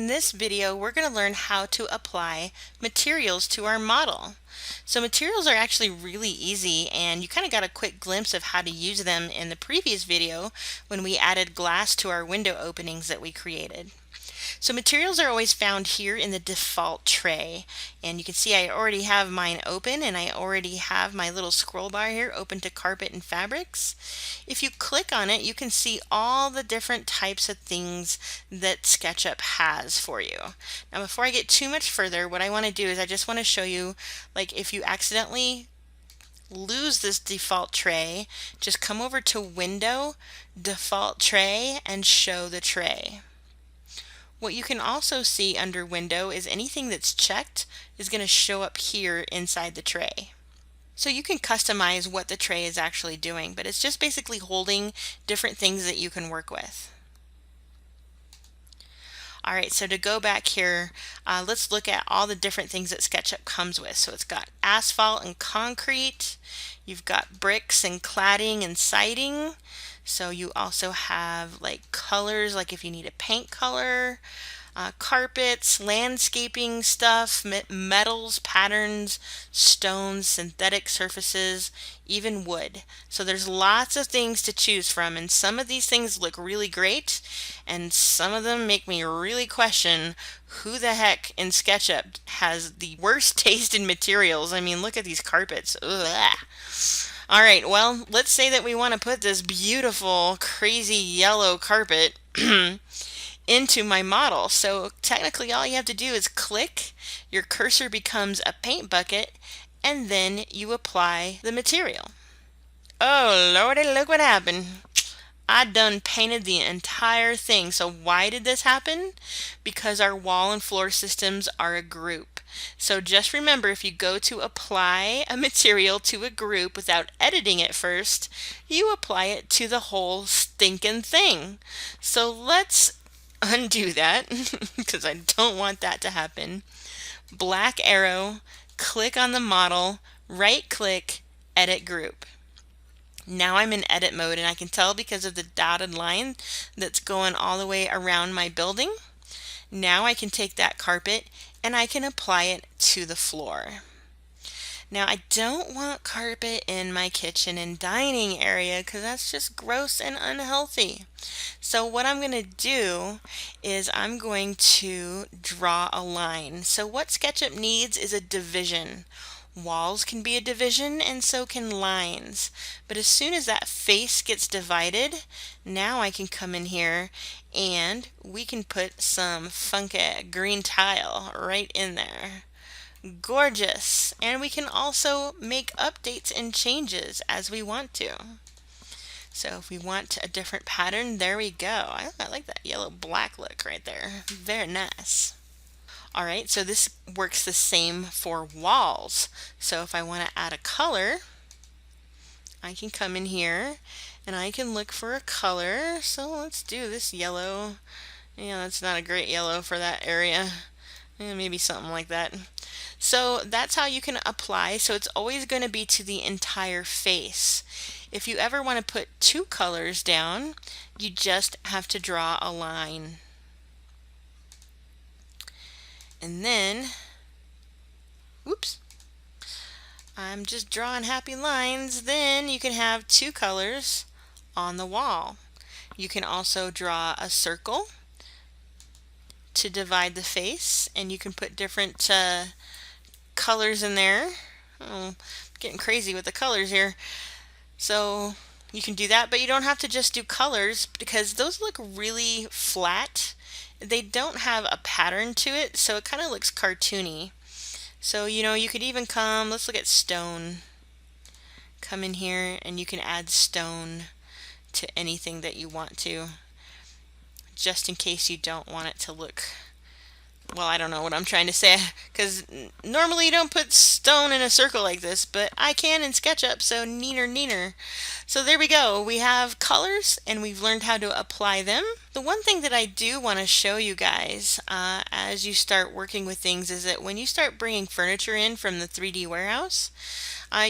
In this video, we're going to learn how to apply materials to our model. So materials are actually really easy, and you kind of got a quick glimpse of how to use them in the previous video when we added glass to our window openings that we created. So materials are always found here in the default tray, and you can see I already have mine open, and I already have my little scroll bar here open to carpet and fabrics. If you click on it, you can see all the different types of things that SketchUp has for you. Now before I get too much further, what I want to do is I just want to show you, like, if you accidentally lose this default tray, just come over to Window, Default Tray, and Show the Tray. What you can also see under Window is anything that's checked is going to show up here inside the tray. So you can customize what the tray is actually doing, but it's just basically holding different things that you can work with. Alright, so to go back here, let's look at all the different things that SketchUp comes with. So it's got asphalt and concrete, you've got bricks and cladding and siding. So you also have like colors, like if you need a paint color, carpets, landscaping stuff, metals, patterns, stones, synthetic surfaces, even wood. So there's lots of things to choose from, and some of these things look really great, and some of them make me really question who the heck in SketchUp has the worst taste in materials. I mean, look at these carpets. Ugh. All right, well, let's say that we want to put this beautiful, crazy yellow carpet into my model. So technically all you have to do is click, your cursor becomes a paint bucket, and then you apply the material. Oh lordy, look what happened. I done painted the entire thing. So why did this happen? Because our wall and floor systems are a group. So just remember, if you go to apply a material to a group without editing it first, you apply it to the whole stinking thing. So let's undo that because I don't want that to happen. Black arrow, click on the model, right click, edit group. Now I'm in edit mode, and I can tell because of the dotted line that's going all the way around my building. Now I can take that carpet and I can apply it to the floor. Now I don't want carpet in my kitchen and dining area because that's just gross and unhealthy. So what I'm going to do is I'm going to draw a line. So what SketchUp needs is a division. Walls can be a division, and so can lines. But as soon as that face gets divided, now I can come in here and we can put some funky green tile right in there. Gorgeous! And we can also make updates and changes as we want to. So if we want a different pattern, there we go. I like that yellow black look right there. Very nice. Alright, so this works the same for walls. So if I want to add a color, I can come in here and I can look for a color. So let's do this yellow. Yeah, that's not a great yellow for that area. Maybe something like that. So that's how you can apply. So it's always going to be to the entire face. If you ever want to put two colors down, you just have to draw a line. And then, whoops, I'm just drawing happy lines. Then you can have two colors on the wall. You can also draw a circle to divide the face, and you can put different colors in there. Oh, getting crazy with the colors here. So you can do that, but you don't have to just do colors because those look really flat. They don't have a pattern to it, so it kind of looks cartoony. So, you know, you could even come, let's look at stone. Come in here and you can add stone to anything that you want to, just in case you don't want it to look, well, I don't know what I'm trying to say, because normally you don't put stone in a circle like this, but I can in SketchUp, so neener. So there we go. We have colors, and we've learned how to apply them. The one thing that I do want to show you guys as you start working with things is that when you start bringing furniture in from the 3D warehouse,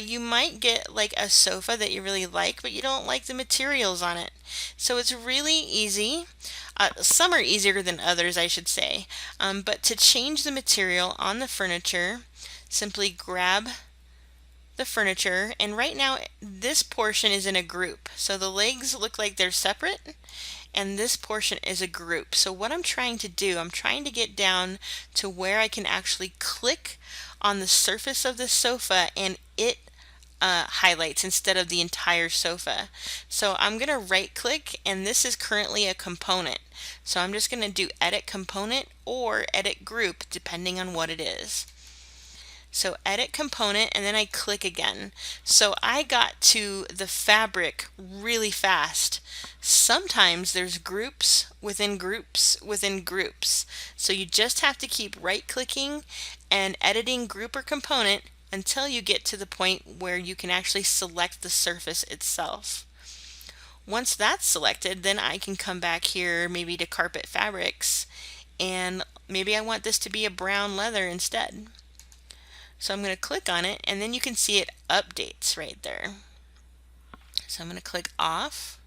You might get like a sofa that you really like, but you don't like the materials on it. So it's really easy. Some are easier than others, I should say. But to change the material on the furniture, simply grab the furniture, and right now this portion is in a group. So the legs look like they're separate, and this portion is a group. So what I'm trying to do, I'm trying to get down to where I can actually click on the surface of the sofa and it highlights instead of the entire sofa. So I'm going to right click, and this is currently a component. So I'm just going to do edit component or edit group depending on what it is. So edit component, and then I click again. So I got to the fabric really fast. Sometimes there's groups within groups within groups. So you just have to keep right clicking and editing group or component until you get to the point where you can actually select the surface itself. Once that's selected, then I can come back here maybe to carpet fabrics, and maybe I want this to be a brown leather instead. So I'm going to click on it, and then you can see it updates right there. So I'm going to click off,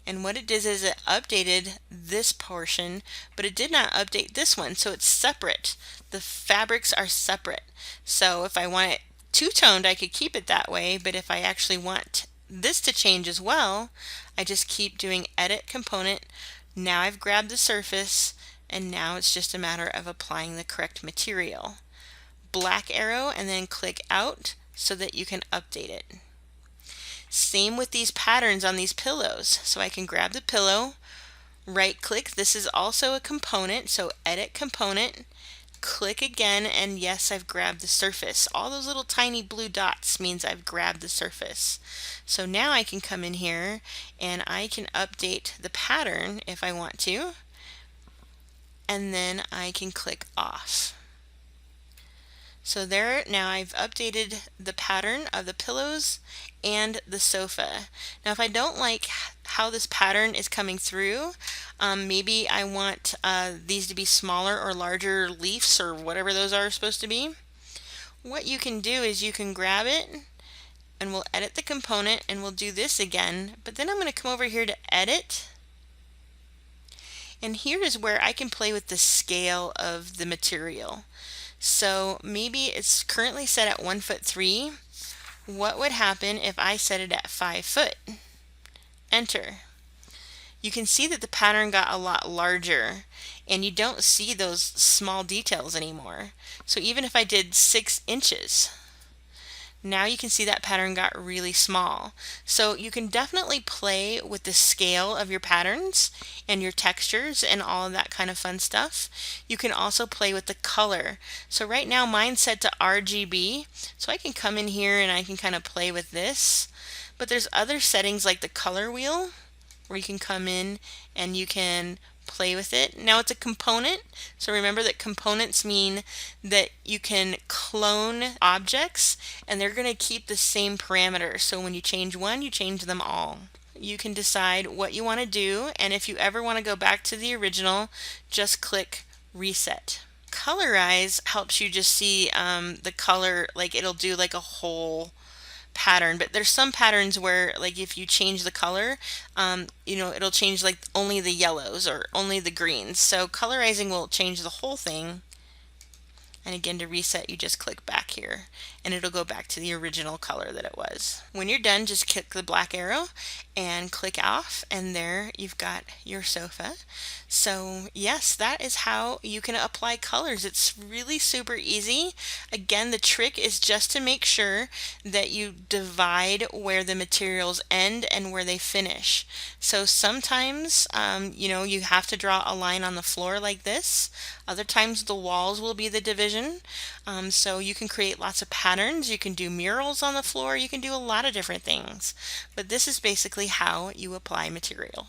and what it did is it updated this portion, but it did not update this one, so it's separate. The fabrics are separate. So if I want it two-toned, I could keep it that way, but if I actually want this to change as well, I just keep doing edit component. Now I've grabbed the surface, and now it's just a matter of applying the correct material. Black arrow, and then click out so that you can update it. Same with these patterns on these pillows. So I can grab the pillow, right click, this is also a component, so edit component, click again, and yes, I've grabbed the surface. All those little tiny blue dots means I've grabbed the surface. So now I can come in here and I can update the pattern if I want to, and then I can click off. So there, now I've updated the pattern of the pillows and the sofa. Now if I don't like how this pattern is coming through, maybe I want these to be smaller or larger leaves or whatever those are supposed to be. What you can do is you can grab it, and we'll edit the component, and we'll do this again, but then I'm going to come over here to edit, and here is where I can play with the scale of the material. So maybe it's currently set at 1'3". What would happen if I set it at 5 foot? Enter. You can see that the pattern got a lot larger, and you don't see those small details anymore. So even if I did 6 inches, now you can see that pattern got really small. So you can definitely play with the scale of your patterns and your textures and all of that kind of fun stuff. You can also play with the color. So right now mine's set to RGB, so I can come in here and I can kind of play with this. But there's other settings like the color wheel where you can come in and you can play with it. Now it's a component, so remember that components mean that you can clone objects and they're going to keep the same parameters. So when you change one, you change them all. You can decide what you want to do, and if you ever want to go back to the original, just click reset. Colorize helps you just see the color, like it'll do like a whole pattern, but there's some patterns where like if you change the color, it'll change like only the yellows or only the greens. So colorizing will change the whole thing. And again, to reset, you just click back here and it'll go back to the original color that it was. When you're done, just click the black arrow and click off, and there you've got your sofa. So yes, that is how you can apply colors. It's really super easy. Again, the trick is just to make sure that you divide where the materials end and where they finish. So sometimes, you have to draw a line on the floor like this. Other times the walls will be the division. So you can create lots of patterns. You can do murals on the floor. You can do a lot of different things. But this is basically how you apply material.